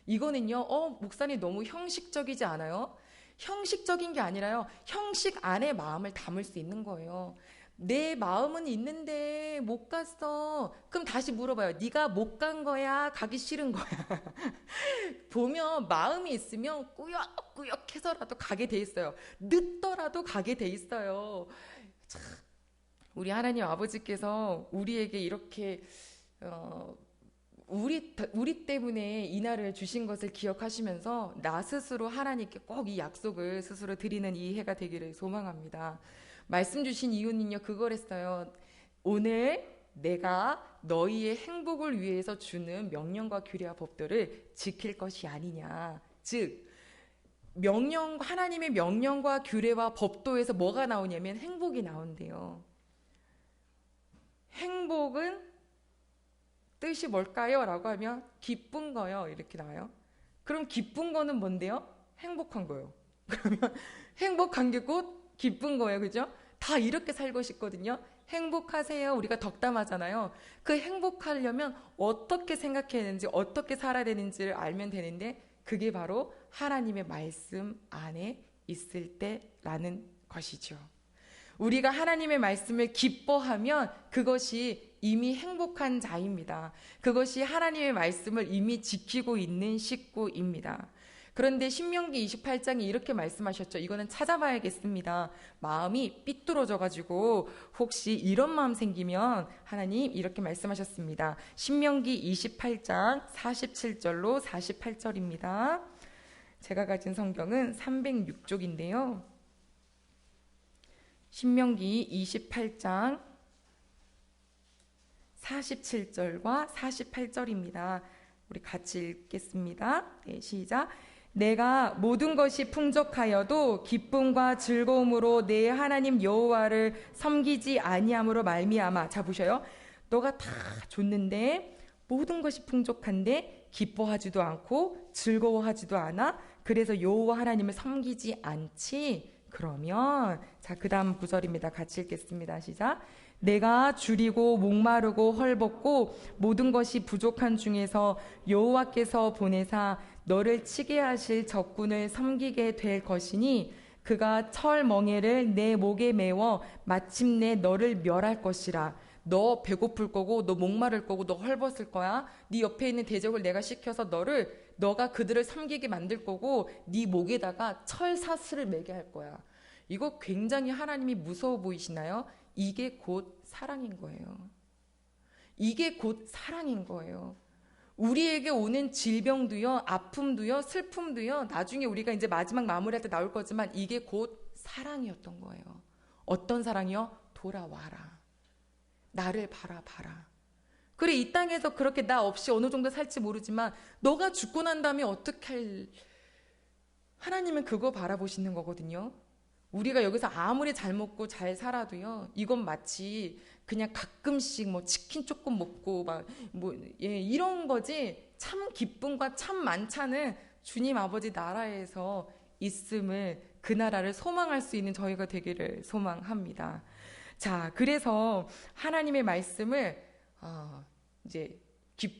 이거는요, 목사님 너무 형식적이지 않아요? 형식적인 게 아니라요, 형식 안에 마음을 담을 수 있는 거예요. 내 마음은 있는데 못 갔어. 그럼 다시 물어봐요. 네가 못 간 거야? 가기 싫은 거야? 보면 마음이 있으면 꾸역꾸역 해서라도 가게 돼 있어요. 늦더라도 가게 돼 있어요. 참, 우리 하나님 아버지께서 우리에게 이렇게 우리 때문에 이 날을 주신 것을 기억하시면서 나 스스로 하나님께 꼭 이 약속을 스스로 드리는 이 해가 되기를 소망합니다. 말씀 주신 이유는요, 그거랬어요. 오늘 내가 너희의 행복을 위해서 주는 명령과 규례와 법도를 지킬 것이 아니냐. 즉, 하나님의 명령과 규례와 법도에서 뭐가 나오냐면 행복이 나온대요. 행복은 뜻이 뭘까요? 라고 하면 기쁜 거요. 이렇게 나와요. 그럼 기쁜 거는 뭔데요? 행복한 거요. 그러면 행복한 게 곧 기쁜 거예요. 그죠? 다 이렇게 살고 싶거든요. 행복하세요. 우리가 덕담하잖아요. 그 행복하려면 어떻게 생각해야 되는지, 어떻게 살아야 되는지를 알면 되는데 그게 바로 하나님의 말씀 안에 있을 때라는 것이죠. 우리가 하나님의 말씀을 기뻐하면 그것이 이미 행복한 자입니다. 그것이 하나님의 말씀을 이미 지키고 있는 식구입니다. 그런데 신명기 28장에 이렇게 말씀하셨죠. 이거는 찾아봐야겠습니다. 마음이 삐뚤어져가지고 혹시 이런 마음 생기면 하나님 이렇게 말씀하셨습니다. 신명기 28장 47절로 48절입니다. 제가 가진 성경은 306쪽인데요. 신명기 28장 47절과 48절입니다. 우리 같이 읽겠습니다. 네, 시작. 내가 모든 것이 풍족하여도 기쁨과 즐거움으로 내 하나님 여호와를 섬기지 아니함으로 말미암아. 자, 보셔요. 너가 다 줬는데 모든 것이 풍족한데 기뻐하지도 않고 즐거워하지도 않아. 그래서 여호와 하나님을 섬기지 않지. 그러면 자, 그 다음 구절입니다. 같이 읽겠습니다. 시작. 내가 줄이고 목마르고 헐벗고 모든 것이 부족한 중에서 여호와께서 보내사 너를 치게 하실 적군을 섬기게 될 것이니 그가 철 멍에를 내 목에 메워 마침내 너를 멸할 것이라. 너 배고플 거고 너 목마를 거고 너 헐벗을 거야. 네 옆에 있는 대적을 내가 시켜서 너가 그들을 섬기게 만들 거고 네 목에다가 철 사슬을 매게 할 거야. 이거 굉장히 하나님이 무서워 보이시나요? 이게 곧 사랑인 거예요. 이게 곧 사랑인 거예요. 우리에게 오는 질병도요, 아픔도요, 슬픔도요, 나중에 우리가 이제 마지막 마무리할 때 나올 거지만 이게 곧 사랑이었던 거예요. 어떤 사랑이요? 돌아와라. 나를 바라봐라. 그래, 이 땅에서 그렇게 나 없이 어느 정도 살지 모르지만 너가 죽고 난 다음에 어떻게 할, 하나님은 그거 바라보시는 거거든요. 우리가 여기서 아무리 잘 먹고 잘 살아도요, 이건 마치 그냥 가끔씩 뭐 치킨 조금 먹고 이런 거지, 참 기쁨과 참 만찬은 주님 아버지 나라에서 있음을, 그 나라를 소망할 수 있는 저희가 되기를 소망합니다. 자, 그래서 하나님의 말씀을 이제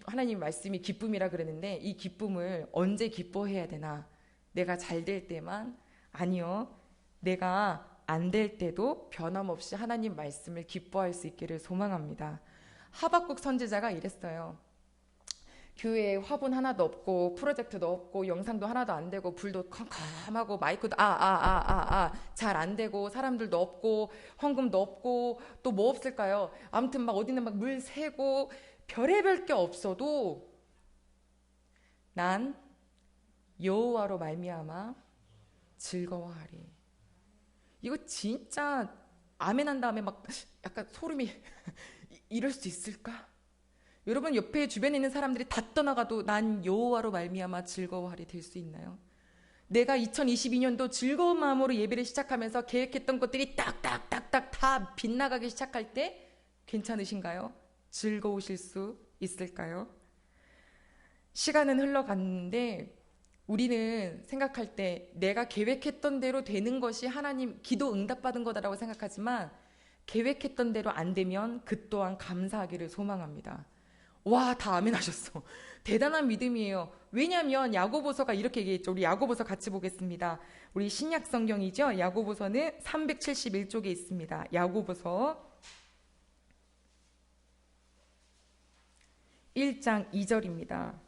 하나님 말씀이 기쁨이라 그러는데, 이 기쁨을 언제 기뻐해야 되나? 내가 잘 될 때만? 아니요. 내가 안 될 때도 변함없이 하나님 말씀을 기뻐할 수 있기를 소망합니다. 하박국 선지자가 이랬어요. 교회에 화분 하나도 없고 프로젝트도 없고 영상도 하나도 안 되고 불도 컴컴하고 마이크도 잘 안 되고 사람들도 없고 헌금도 없고 또 뭐 없을까요? 아무튼 막 어디는 막 물 새고 별의별 게 없어도 난 여호와로 말미암아 즐거워하리. 이거 진짜 아멘 한 다음에 막 약간 소름이 이럴 수 있을까? 여러분 옆에 주변에 있는 사람들이 다 떠나가도 난 여호와로 말미암아 즐거워하리 될 수 있나요? 내가 2022년도 즐거운 마음으로 예배를 시작하면서 계획했던 것들이 딱딱딱딱 다 빗나가기 시작할 때 괜찮으신가요? 즐거우실 수 있을까요? 시간은 흘러갔는데 우리는 생각할 때 내가 계획했던 대로 되는 것이 하나님 기도 응답받은 거다라고 생각하지만, 계획했던 대로 안 되면 그 또한 감사하기를 소망합니다. 와, 다 아멘 하셨어. 대단한 믿음이에요. 왜냐하면 야고보서가 이렇게 얘기했죠. 우리 야고보서 같이 보겠습니다. 우리 신약 성경이죠. 야고보서는 371쪽에 있습니다. 야고보서 1장 2절입니다.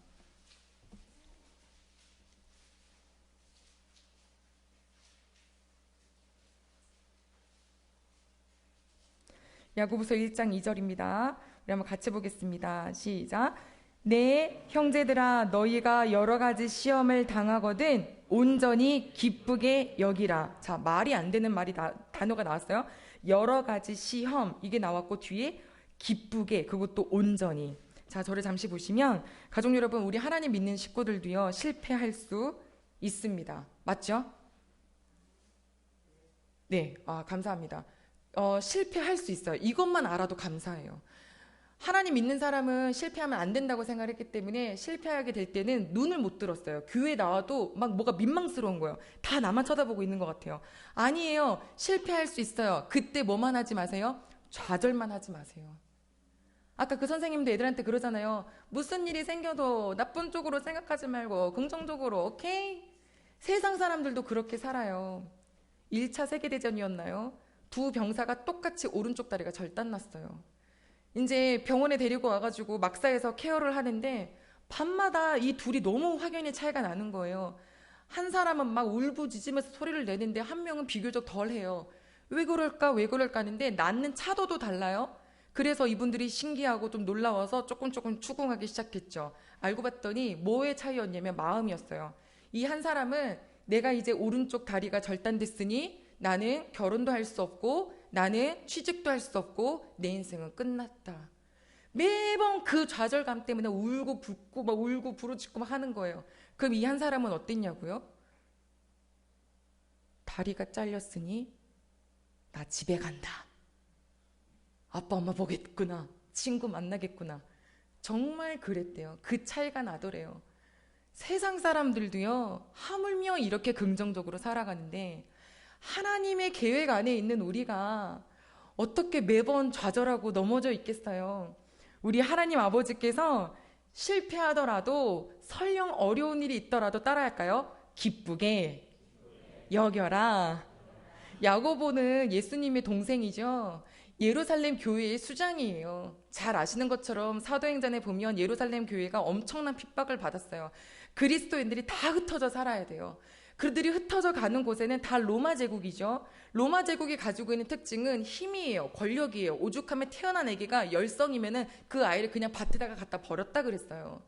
야고보서 1장 2절입니다. 우리 한번 같이 보겠습니다. 시작. 내 형제들아, 너희가 여러 가지 시험을 당하거든 온전히 기쁘게 여기라. 자, 말이 안 되는 단어가 나왔어요. 여러 가지 시험, 이게 나왔고 뒤에 기쁘게, 그것도 온전히. 자, 저를 잠시 보시면 가족 여러분, 우리 하나님 믿는 식구들도요 실패할 수 있습니다. 맞죠? 네, 감사합니다. 실패할 수 있어요. 이것만 알아도 감사해요. 하나님 믿는 사람은 실패하면 안 된다고 생각했기 때문에 실패하게 될 때는 눈을 못 들었어요. 교회 나와도 막 뭐가 민망스러운 거예요. 다 나만 쳐다보고 있는 것 같아요. 아니에요. 실패할 수 있어요. 그때 뭐만 하지 마세요? 좌절만 하지 마세요. 아까 그 선생님도 애들한테 그러잖아요. 무슨 일이 생겨도 나쁜 쪽으로 생각하지 말고 긍정적으로, 오케이? 세상 사람들도 그렇게 살아요. 1차 세계대전이었나요? 두 병사가 똑같이 오른쪽 다리가 절단났어요. 이제 병원에 데리고 와가지고 막사에서 케어를 하는데 밤마다 이 둘이 너무 확연히 차이가 나는 거예요. 한 사람은 막 울부짖으면서 소리를 내는데 한 명은 비교적 덜해요. 왜 그럴까 하는데 낳는 차도도 달라요. 그래서 이분들이 신기하고 좀 놀라워서 조금 추궁하기 시작했죠. 알고 봤더니 뭐의 차이였냐면 마음이었어요. 이 한 사람은 내가 이제 오른쪽 다리가 절단됐으니 나는 결혼도 할 수 없고 나는 취직도 할 수 없고 내 인생은 끝났다. 매번 그 좌절감 때문에 울고 붓고 막 울고 부르짖고 막 하는 거예요. 그럼 이 한 사람은 어땠냐고요? 다리가 잘렸으니 나 집에 간다. 아빠 엄마 보겠구나. 친구 만나겠구나. 정말 그랬대요. 그 차이가 나더래요. 세상 사람들도요 하물며 이렇게 긍정적으로 살아가는데 하나님의 계획 안에 있는 우리가 어떻게 매번 좌절하고 넘어져 있겠어요? 우리 하나님 아버지께서 실패하더라도 설령 어려운 일이 있더라도 따라할까요? 기쁘게 여겨라. 야고보는 예수님의 동생이죠. 예루살렘 교회의 수장이에요. 잘 아시는 것처럼 사도행전에 보면 예루살렘 교회가 엄청난 핍박을 받았어요. 그리스도인들이 다 흩어져 살아야 돼요. 그들이 흩어져 가는 곳에는 다 로마 제국이죠. 로마 제국이 가지고 있는 특징은 힘이에요. 권력이에요. 오죽하면 태어난 아기가 열성이면은 그 아이를 그냥 밭에다가 갖다 버렸다 그랬어요.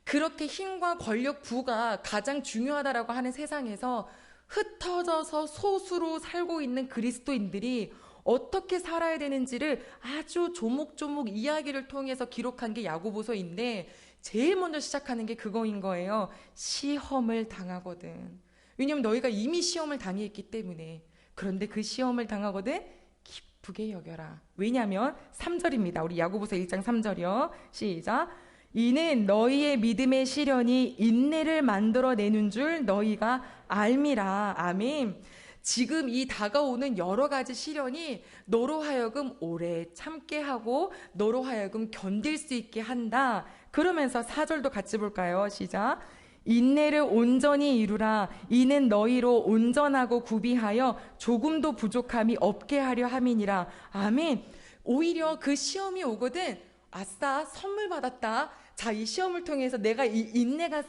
그렇게 힘과 권력, 부가 가장 중요하다라고 하는 세상에서 흩어져서 소수로 살고 있는 그리스도인들이 어떻게 살아야 되는지를 아주 조목조목 이야기를 통해서 기록한 게 야고보서인데 제일 먼저 시작하는 게 그거인 거예요. 시험을 당하거든. 왜냐하면 너희가 이미 시험을 당했기 때문에. 그런데 그 시험을 당하거든 기쁘게 여겨라. 왜냐하면 3절입니다. 우리 야고보서 1장 3절이요. 시작. 이는 너희의 믿음의 시련이 인내를 만들어내는 줄 너희가 알미라. 아멘. 지금 이 다가오는 여러 가지 시련이 너로 하여금 오래 참게 하고 너로 하여금 견딜 수 있게 한다. 그러면서 4절도 같이 볼까요? 시작. 인내를 온전히 이루라. 이는 너희로 온전하고 구비하여 조금도 부족함이 없게 하려 함이니라. 아멘. 오히려 그 시험이 오거든. 아싸, 선물 받았다. 자, 이 시험을 통해서 내가 이 인내가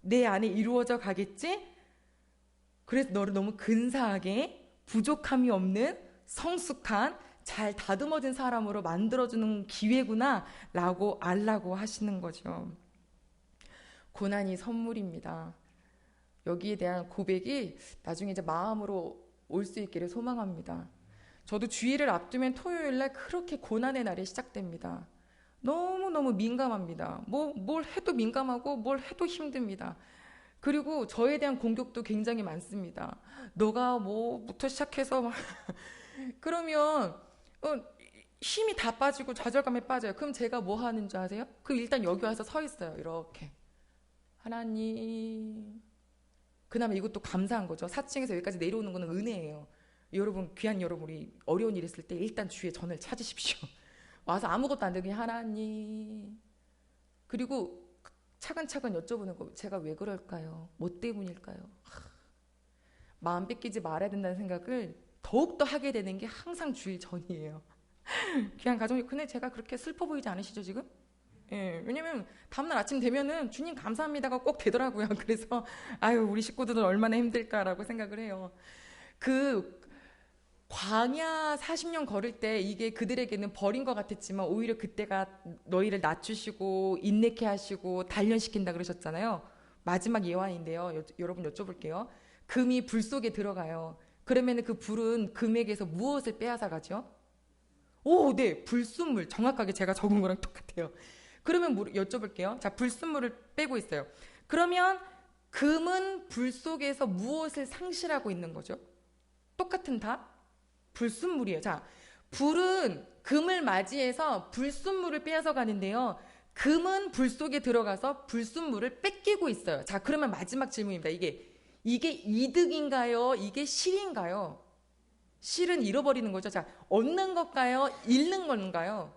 내 안에 이루어져 가겠지? 그래서 너를 너무 근사하게 부족함이 없는 성숙한 잘 다듬어진 사람으로 만들어주는 기회구나 라고 알라고 하시는 거죠. 고난이 선물입니다. 여기에 대한 고백이 나중에 이제 마음으로 올 수 있기를 소망합니다. 저도 주일을 앞두면 토요일날 그렇게 고난의 날이 시작됩니다. 너무너무 민감합니다. 뭘 해도 민감하고 뭘 해도 힘듭니다. 그리고 저에 대한 공격도 굉장히 많습니다. 너가 뭐부터 시작해서 막 그러면 힘이 다 빠지고 좌절감에 빠져요. 그럼 제가 뭐 하는 줄 아세요? 그럼 일단 여기 와서 서 있어요. 이렇게. 하나님. 그나마 이것도 감사한 거죠. 4층에서 여기까지 내려오는 거는 은혜예요. 여러분, 귀한 여러분이 어려운 일 있을 때 일단 주의 전을 찾으십시오. 와서 아무것도 안 되게 하나님. 그리고 차근차근 여쭤보는 거. 제가 왜 그럴까요? 뭐 때문일까요? 마음 뺏기지 말아야 된다는 생각을 더욱더 하게 되는 게 항상 주일 전이에요. 귀한 가정이. 근데 제가 그렇게 슬퍼 보이지 않으시죠 지금? 예, 왜냐면 다음날 아침 되면은 주님 감사합니다가 꼭 되더라고요. 그래서 아유 우리 식구들은 얼마나 힘들까라고 생각을 해요. 그 광야 40년 걸을 때 이게 그들에게는 버린 것 같았지만 오히려 그때가 너희를 낮추시고 인내케 하시고 단련시킨다 그러셨잖아요. 마지막 예화인데요. 여러분 여쭤볼게요. 금이 불 속에 들어가요. 그러면 그 불은 금에게서 무엇을 빼앗아 가죠? 오, 네, 불순물. 정확하게 제가 적은 거랑 똑같아요. 그러면 여쭤볼게요. 자, 불순물을 빼고 있어요. 그러면 금은 불 속에서 무엇을 상실하고 있는 거죠? 똑같은 다? 불순물이에요. 자, 불은 금을 맞이해서 불순물을 빼앗아 가는데요. 금은 불 속에 들어가서 불순물을 뺏기고 있어요. 자, 그러면 마지막 질문입니다. 이게 이득인가요? 이게 실인가요? 실은 잃어버리는 거죠. 자, 얻는 것가요? 잃는 건가요?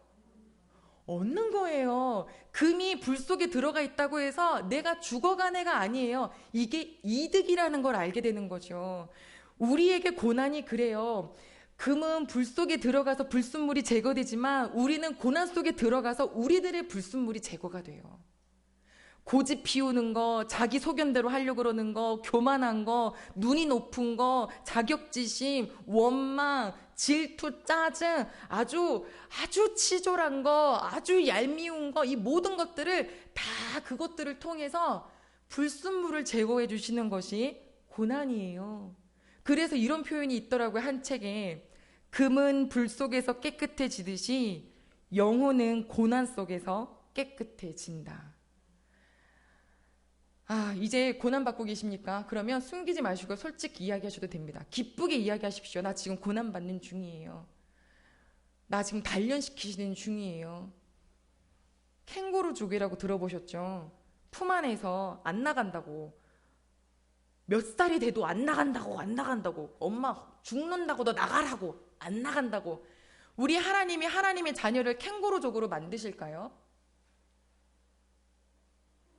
얻는 거예요. 금이 불 속에 들어가 있다고 해서 내가 죽어간 애가 아니에요. 이게 이득이라는 걸 알게 되는 거죠. 우리에게 고난이 그래요. 금은 불 속에 들어가서 불순물이 제거되지만 우리는 고난 속에 들어가서 우리들의 불순물이 제거가 돼요. 고집 피우는 거, 자기 소견대로 하려고 그러는 거, 교만한 거, 눈이 높은 거, 자격지심, 원망, 질투, 짜증, 아주 치졸한 거, 아주 얄미운 거, 이 모든 것들을 다 그것들을 통해서 불순물을 제거해 주시는 것이 고난이에요. 그래서 이런 표현이 있더라고요. 한 책에. 금은 불 속에서 깨끗해지듯이 영혼은 고난 속에서 깨끗해진다. 아, 이제 고난받고 계십니까? 그러면 숨기지 마시고 솔직히 이야기하셔도 됩니다. 기쁘게 이야기하십시오. 나 지금 고난받는 중이에요. 나 지금 단련시키시는 중이에요. 캥거루 조개라고 들어보셨죠? 품 안에서 안 나간다고. 몇 살이 돼도 안 나간다고. 엄마 죽는다고 너 나가라고. 안 나간다고. 우리 하나님이 하나님의 자녀를 캥거루족으로 만드실까요?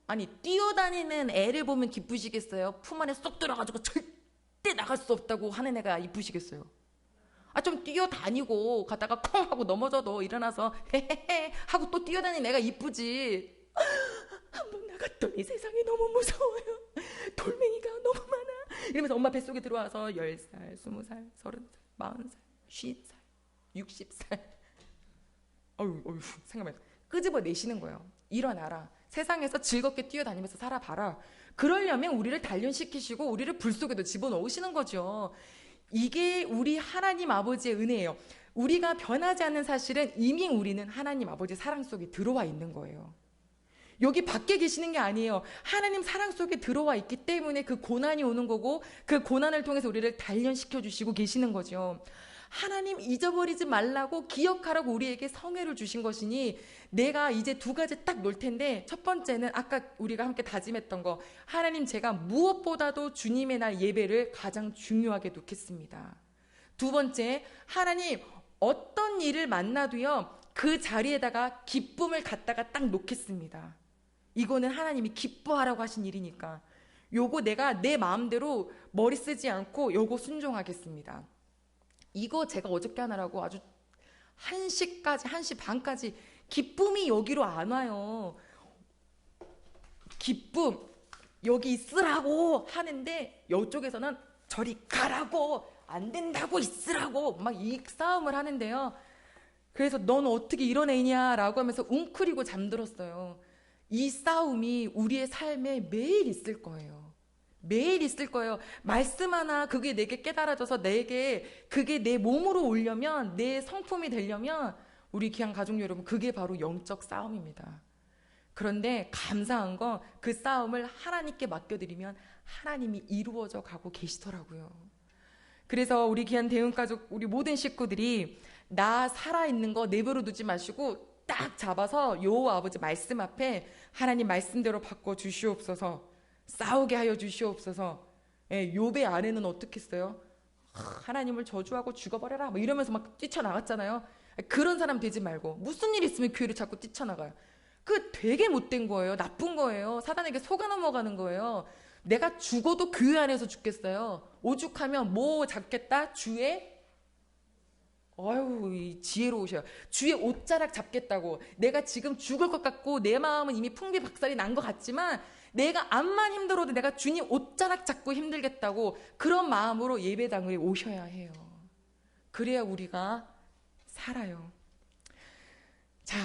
아니 뛰어다니는 애를 보면 기쁘시겠어요? 품 안에 쏙 들어가지고 절대 나갈 수 없다고 하는 애가 이쁘시겠어요? 아, 좀 뛰어다니고 가다가 콩 하고 넘어져도 일어나서 헤헤헤 하고 또 뛰어다니는 애가 이쁘지. 한번 나갔더니 세상이 너무 무서워요. 돌멩이가 너무 많아. 이러면서 엄마 뱃속에 들어와서 10살, 20살, 30살, 40살, 50살, 60살 어휴 생각만 끄집어내시는 거예요. 일어나라. 세상에서 즐겁게 뛰어다니면서 살아봐라. 그러려면 우리를 단련시키시고 우리를 불 속에도 집어넣으시는 거죠. 이게 우리 하나님 아버지의 은혜예요. 우리가 변하지 않는 사실은 이미 우리는 하나님 아버지 사랑 속에 들어와 있는 거예요. 여기 밖에 계시는 게 아니에요. 하나님 사랑 속에 들어와 있기 때문에 그 고난이 오는 거고, 그 고난을 통해서 우리를 단련시켜 주시고 계시는 거죠. 하나님 잊어버리지 말라고, 기억하라고 우리에게 성회를 주신 것이니, 내가 이제 두 가지 딱 놓을 텐데, 첫 번째는 아까 우리가 함께 다짐했던 거, 하나님 제가 무엇보다도 주님의 날 예배를 가장 중요하게 놓겠습니다. 두 번째, 하나님 어떤 일을 만나도요, 그 자리에다가 기쁨을 갖다가 딱 놓겠습니다. 이거는 하나님이 기뻐하라고 하신 일이니까 요거 내가 내 마음대로 머리 쓰지 않고 요거 순종하겠습니다. 이거 제가 어저께 하느라고 아주 1시까지 1시 반까지 기쁨이 여기로 안 와요. 기쁨 여기 있으라고 하는데 이쪽에서는 저리 가라고, 안 된다고 있으라고 막 이 싸움을 하는데요. 그래서 넌 어떻게 이런 애냐라고 하면서 웅크리고 잠들었어요. 이 싸움이 우리의 삶에 매일 있을 거예요. 매일 있을 거예요. 말씀 하나 그게 내게 깨달아져서 내게 그게 내 몸으로 오려면, 내 성품이 되려면 우리 귀한 가족 여러분, 그게 바로 영적 싸움입니다. 그런데 감사한 건 그 싸움을 하나님께 맡겨드리면 하나님이 이루어져 가고 계시더라고요. 그래서 우리 귀한 대운가족, 우리 모든 식구들이 나 살아있는 거 내버려 두지 마시고 딱 잡아서 여호와 아버지 말씀 앞에 하나님 말씀대로 바꿔 주시옵소서, 싸우게 하여 주시옵소서. 욥의 아내는 어떻게 했어요? 하나님을 저주하고 죽어버려라 뭐 이러면서 막 뛰쳐나갔잖아요. 그런 사람 되지 말고, 무슨 일 있으면 교회를 자꾸 뛰쳐나가요. 그 되게 못된 거예요. 나쁜 거예요. 사단에게 속아 넘어가는 거예요. 내가 죽어도 교회 안에서 죽겠어요. 오죽하면 뭐 잡겠다? 주의 지혜로우셔요. 주의 옷자락 잡겠다고. 내가 지금 죽을 것 같고 내 마음은 이미 풍비박살이 난 것 같지만 내가 암만 힘들어도 내가 주님 옷자락 잡고 힘들겠다고, 그런 마음으로 예배당에 오셔야 해요. 그래야 우리가 살아요. 자,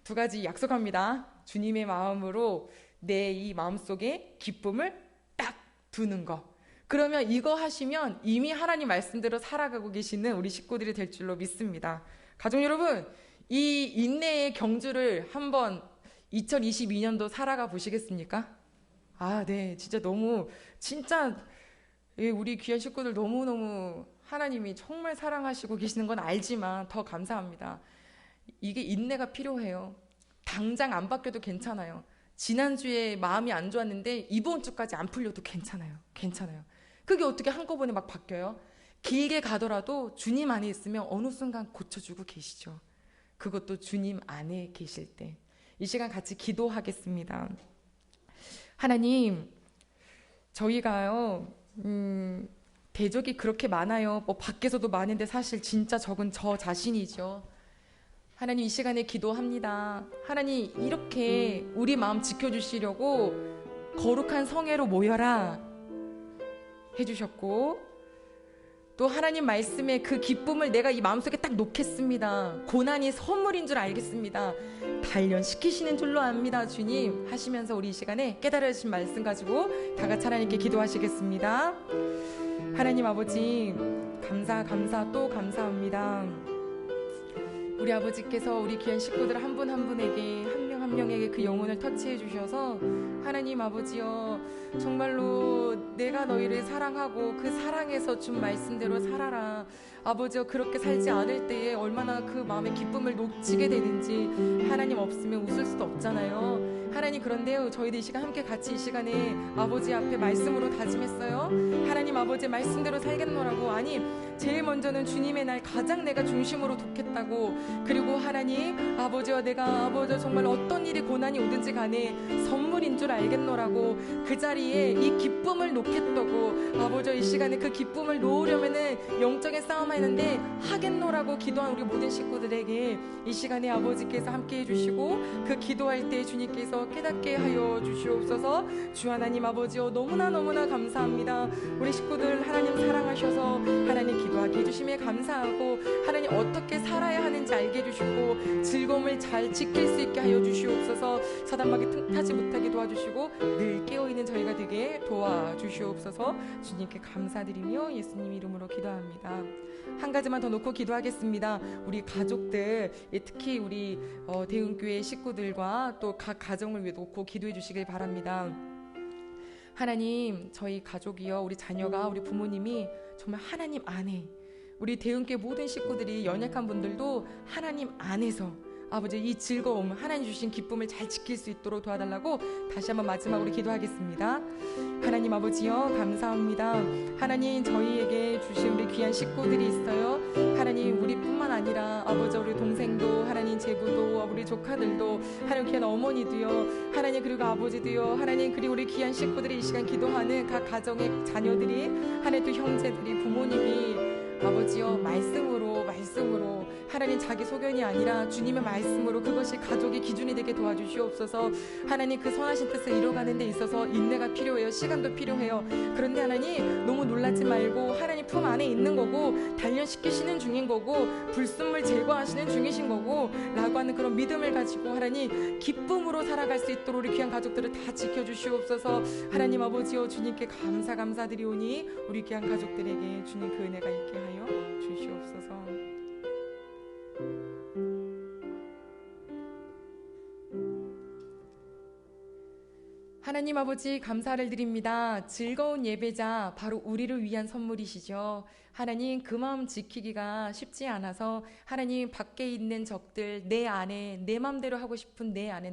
두 가지 약속합니다. 주님의 마음으로 내 이 마음속에 기쁨을 딱 두는 거. 그러면 이거 하시면 이미 하나님 말씀대로 살아가고 계시는 우리 식구들이 될 줄로 믿습니다. 가족 여러분, 이 인내의 경주를 한번 2022년도 살아가 보시겠습니까? 네, 진짜 너무, 진짜 우리 귀한 식구들 너무너무 하나님이 정말 사랑하시고 계시는 건 알지만 더 감사합니다. 이게 인내가 필요해요. 당장 안 바뀌어도 괜찮아요. 지난주에 마음이 안 좋았는데 이번 주까지 안 풀려도 괜찮아요. 그게 어떻게 한꺼번에 막 바뀌어요? 길게 가더라도 주님 안에 있으면 어느 순간 고쳐주고 계시죠. 그것도 주님 안에 계실 때. 이 시간 같이 기도하겠습니다. 하나님, 저희가요 대적이 그렇게 많아요. 뭐 밖에서도 많은데 사실 진짜 적은 저 자신이죠. 하나님, 이 시간에 기도합니다. 하나님, 이렇게 우리 마음 지켜주시려고 거룩한 성회로 모여라 해주셨고, 또 하나님 말씀에 그 기쁨을 내가 이 마음속에 딱 놓겠습니다. 고난이 선물인 줄 알겠습니다. 단련시키시는 줄로 압니다. 주님 하시면서 우리 이 시간에 깨달아 주신 말씀 가지고 다 같이 하나님께 기도하시겠습니다. 하나님 아버지, 감사 또 감사합니다. 우리 아버지께서 우리 귀한 식구들 한 분 한 분에게, 한 명 한 명에게 그 영혼을 터치해 주셔서 하나님 아버지여, 정말로 내가 너희를 사랑하고 그 사랑에서 준 말씀대로 살아라. 아버지여, 그렇게 살지 않을 때에 얼마나 그 마음의 기쁨을 놓치게 되는지, 하나님 없으면 웃을 수도 없잖아요. 하나님, 그런데요, 저희들 이 시간 함께 같이 이 시간에 아버지 앞에 말씀으로 다짐했어요. 하나님 아버지 말씀대로 살겠노라고. 아니, 제일 먼저는 주님의 날 가장 내가 중심으로 돕겠다고. 그리고 하나님 아버지와 내가 아버지 정말 어떤 일이 고난이 오든지 간에 선물인 줄 알겠노라고. 그 자리에 이 기쁨을 놓겠다고. 아버지, 이 시간에 그 기쁨을 놓으려면은 영적인 싸움 하는데 하겠노라고 기도한 우리 모든 식구들에게 이 시간에 아버지께서 함께 해주시고, 그 기도할 때 주님께서 깨닫게 하여 주시옵소서. 주 하나님 아버지여, 너무나 감사합니다. 우리 식구들 하나님 사랑하셔서 하나님 기도하게 해주심에 감사하고 하나님 어떻게 살아야 하는지 알게 해주시고 즐거움을 잘 지킬 수 있게 하여 주시옵소서. 사단마귀 틈타지 못하게 도와주시고 늘 깨어있는 저희가 되게 도와주시옵소서. 주님께 감사드리며 예수님 이름으로 기도합니다. 한 가지만 더 놓고 기도하겠습니다. 우리 가족들, 특히 우리 대흥교회 식구들과 또 각 가정을 위해 놓고 기도해 주시길 바랍니다. 하나님, 저희 가족이요, 우리 자녀가, 우리 부모님이 정말 하나님 안에, 우리 대흥교회 모든 식구들이 연약한 분들도 하나님 안에서 아버지 이 즐거움, 하나님 주신 기쁨을 잘 지킬 수 있도록 도와달라고 다시 한번 마지막으로 기도하겠습니다. 하나님 아버지요, 감사합니다. 하나님, 저희에게 주신 우리 귀한 식구들이 있어요. 하나님, 우리뿐만 아니라 아버지 우리 동생도, 하나님 제부도, 우리 조카들도, 하나님 귀한 어머니도요, 하나님 그리고 아버지도요, 하나님 그리고 우리 귀한 식구들이 이 시간 기도하는 각 가정의 자녀들이, 하나님 또 형제들이, 부모님이 아버지여 말씀으로 하나님 자기 소견이 아니라 주님의 말씀으로 그것이 가족의 기준이 되게 도와주시옵소서. 하나님 그 선하신 뜻을 이뤄가는 데 있어서 인내가 필요해요. 시간도 필요해요. 그런데 하나님 너무 놀라지 말고 하나님 품 안에 있는 거고 단련시키시는 중인 거고 불순물 제거하시는 중이신 거고 라고 하는 그런 믿음을 가지고 하나님 기쁨으로 살아갈 수 있도록 우리 귀한 가족들을 다 지켜주시옵소서. 하나님 아버지여 주님께 감사드리오니 우리 귀한 가족들에게 주님 그 은혜가 있게 하여 주시옵소서. 하나님 아버지 감사를 드립니다. 즐거운 예배자 바로 우리를 위한 선물이시죠. 하나님 그 마음 지키기가 쉽지 않아서 하나님 밖에 있는 적들, 내 안에 내 맘대로 하고 싶은 내 안에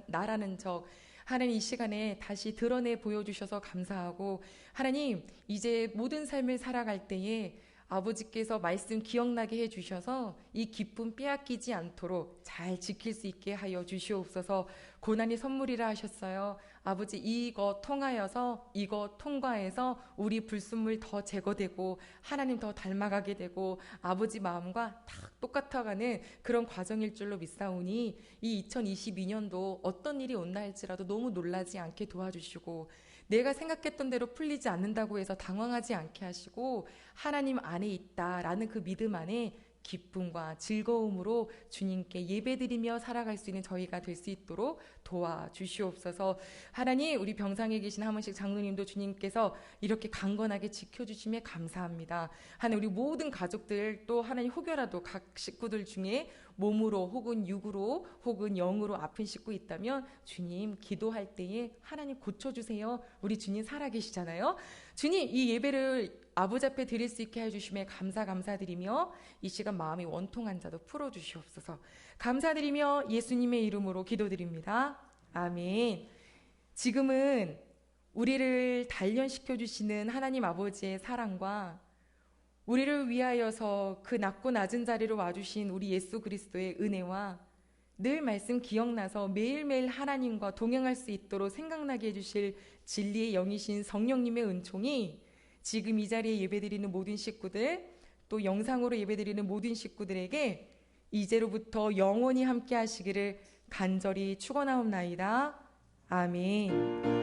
나라는 적 하나님 이 시간에 다시 드러내 보여주셔서 감사하고 하나님 이제 모든 삶을 살아갈 때에 아버지께서 말씀 기억나게 해주셔서 이 기쁨 빼앗기지 않도록 잘 지킬 수 있게 하여 주시옵소서. 고난이 선물이라 하셨어요. 아버지 이거 통하여서 이거 통과해서 우리 불순물 더 제거되고 하나님 더 닮아가게 되고 아버지 마음과 딱 똑같아가는 그런 과정일 줄로 믿사오니 이 2022년도 어떤 일이 온다 할지라도 너무 놀라지 않게 도와주시고 내가 생각했던 대로 풀리지 않는다고 해서 당황하지 않게 하시고 하나님 안에 있다라는 그 믿음 안에 기쁨과 즐거움으로 주님께 예배드리며 살아갈 수 있는 저희가 될 수 있도록 도와주시옵소서. 하나님 우리 병상에 계신 하문식 장로님도 주님께서 이렇게 강건하게 지켜주심에 감사합니다. 하나님 우리 모든 가족들 또 하나님 혹여라도 각 식구들 중에 몸으로 혹은 육으로 혹은 영으로 아픈 식구 있다면 주님 기도할 때에 하나님 고쳐주세요. 우리 주님 살아계시잖아요. 주님 이 예배를 아버지 앞에 드릴 수 있게 해주심에 감사드리며 이 시간 마음이 원통한 자도 풀어주시옵소서. 감사드리며 예수님의 이름으로 기도드립니다. 아멘. 지금은 우리를 단련시켜 주시는 하나님 아버지의 사랑과 우리를 위하여서 그 낮고 낮은 자리로 와주신 우리 예수 그리스도의 은혜와 늘 말씀 기억나서 매일매일 하나님과 동행할 수 있도록 생각나게 해주실 진리의 영이신 성령님의 은총이 지금 이 자리에 예배드리는 모든 식구들 또 영상으로 예배드리는 모든 식구들에게 이제로부터 영원히 함께 하시기를 간절히 축원하옵나이다. 아멘.